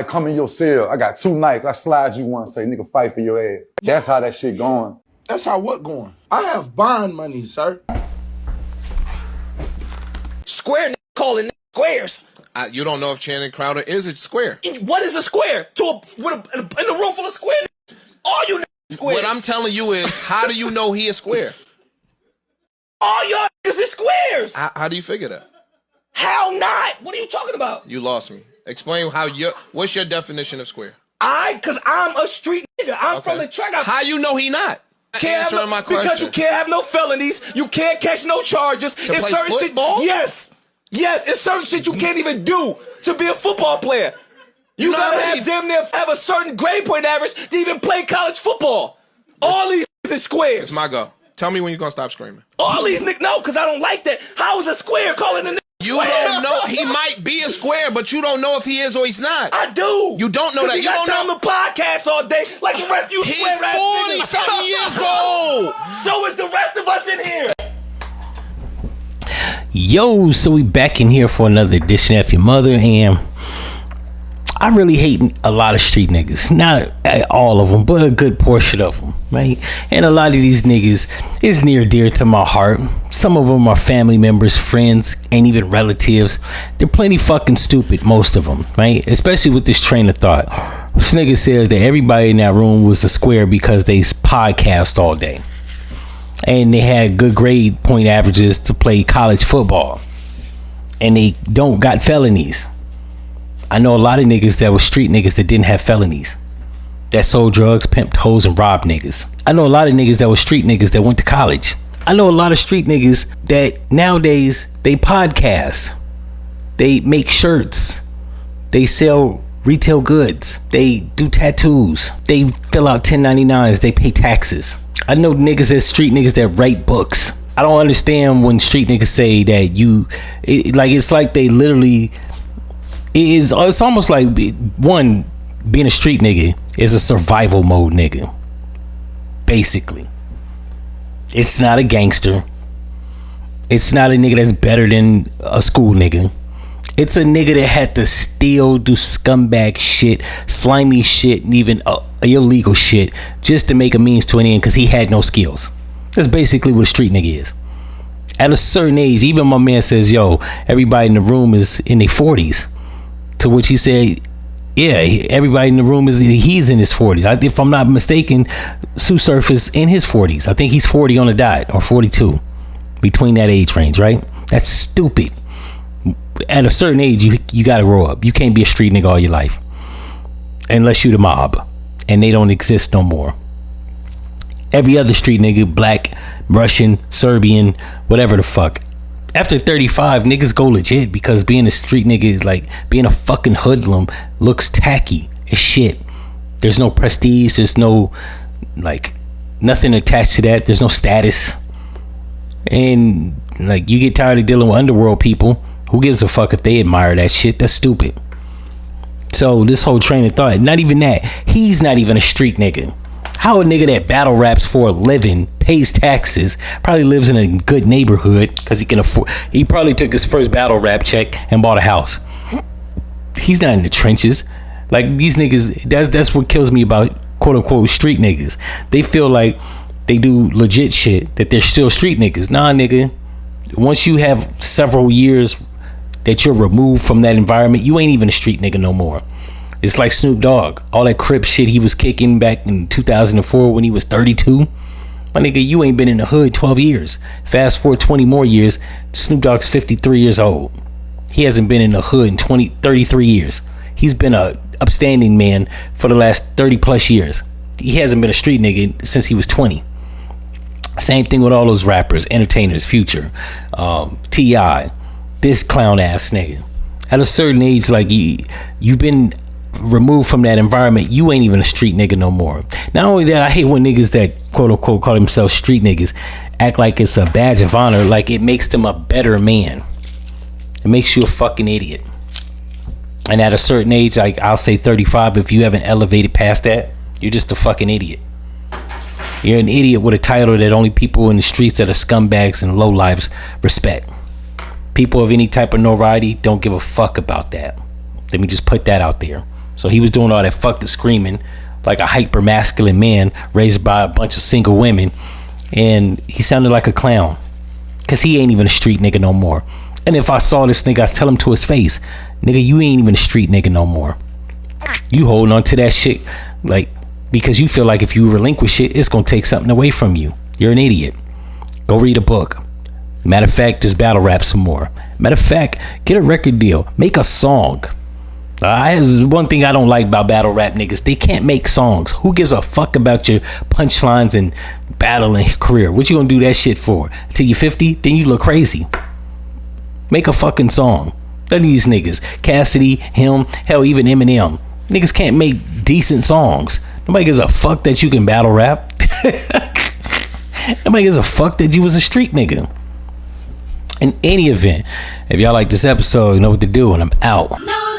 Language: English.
I come in your cell. I got 2 knives. I slide you one, say, nigga, fight for your ass. That's how that shit going. That's how what going? I have bond money, sir. Square calling squares. You don't know if Channing Crowder is a square. What is a square? In a room full of square niggas? All you squares. What I'm telling you is, how do you know he is square? All y'all niggas is squares. How do you figure that? How not? What are you talking about? You lost me. Explain what's your definition of square? Cause I'm a street nigga. I'm from the track. How you know he not? Answering my question. Because you can't have no felonies. You can't catch no charges. To play football? Yes. It's certain shit you can't even do to be a football player. You gotta have a certain grade point average to even play college football. All these is squares. It's my go. Tell me when you're gonna stop screaming. All these niggas, no, cause I don't like that. How is a square calling a nigga? You don't know. He might be a square, but you don't know if he is or he's not. I do. You don't know that. He got time to podcast all day like the rest of you He's square ass 40-something years old. So is the rest of us in here. Yo, so we back in here for another edition of F-ya-Motha, and I really hate a lot of street niggas. Not all of them, but a good portion of them, right? And a lot of these niggas is near dear to my heart. Some of them are family members, friends, and even relatives. They're plenty fucking stupid, most of them, right? Especially with this train of thought. This nigga says that everybody in that room was a square because they podcast all day. And they had good grade point averages to play college football. And they don't got felonies. I know a lot of niggas that were street niggas that didn't have felonies, that sold drugs, pimped hoes, and robbed niggas. I know a lot of niggas that were street niggas that went to college. I know a lot of street niggas that nowadays they podcast, they make shirts, they sell retail goods, they do tattoos, they fill out 1099s, they pay taxes. I know niggas that's street niggas that write books. I don't understand when street niggas say that it's like they literally. It's almost like being a street nigga is a survival mode nigga. Basically, it's not a gangster. It's not a nigga that's better than a school nigga. It's a nigga that had to steal, do scumbag shit, slimy shit, and even illegal shit just to make a means to an end because he had no skills. That's basically what a street nigga is. At a certain age, even my man says, yo, everybody in the room is in their 40s. To which he said, yeah, everybody in the room he's in his 40s. If I'm not mistaken, Sue Surf is in his 40s. I think he's 40 on the dot, or 42, between that age range, right? That's stupid. At a certain age, you gotta grow up. You can't be a street nigga all your life. Unless you the mob. And they don't exist no more. Every other street nigga, black, Russian, Serbian, whatever the fuck. After 35, niggas go legit because being a street nigga is like being a fucking hoodlum looks tacky as shit. There's no prestige. There's no, nothing attached to that. There's no status. And, you get tired of dealing with underworld people. Who gives a fuck if they admire that shit? That's stupid. So, this whole train of thought, not even that. He's not even a street nigga. How a nigga that battle raps for a living, pays taxes, probably lives in a good neighborhood because he can afford. He probably took his first battle rap check and bought a house. He's not in the trenches. Like these niggas, that's what kills me about quote unquote street niggas. They feel like they do legit shit, that they're still street niggas. Nah, nigga. Once you have several years that you're removed from that environment, you ain't even a street nigga no more. It's like Snoop Dogg. All that Crip shit he was kicking back in 2004 when he was 32. My nigga, you ain't been in the hood 12 years. Fast forward 20 more years, Snoop Dogg's 53 years old. He hasn't been in the hood in 33 years. He's been a upstanding man for the last 30 plus years. He hasn't been a street nigga since he was 20. Same thing with all those rappers, entertainers, Future, T.I., this clown ass nigga. At a certain age, you've been removed from that environment, you ain't even a street nigga no more. Not only that, I hate when niggas that quote unquote call themselves street niggas act like it's a badge of honor, like it makes them a better man. It makes you a fucking idiot. And at a certain age, I'll say 35, if you haven't elevated past that, you're just a fucking idiot. You're an idiot with a title that only people in the streets that are scumbags and lowlifes respect. People of any type of notoriety don't give a fuck about that. Let me just put that out there. So he was doing all that fucking screaming like a hyper masculine man raised by a bunch of single women, and he sounded like a clown because he ain't even a street nigga no more. And if I saw this nigga, I'd tell him to his face, nigga, you ain't even a street nigga no more. You holding on to that shit like because you feel like if you relinquish it, it's gonna take something away from you. You're an idiot. Go read a book. Matter of fact, just battle rap some more. Matter of fact, get a record deal. Make a song. One thing I don't like about battle rap niggas, they can't make songs. Who gives a fuck about your punchlines and battling career? What you gonna do that shit for? Till you're 50? Then you look crazy. Make a fucking song. None of these niggas. Cassidy, him, hell, even Eminem. Niggas can't make decent songs. Nobody gives a fuck that you can battle rap. Nobody gives a fuck that you was a street nigga. In any event, if y'all like this episode, you know what to do, and I'm out. No.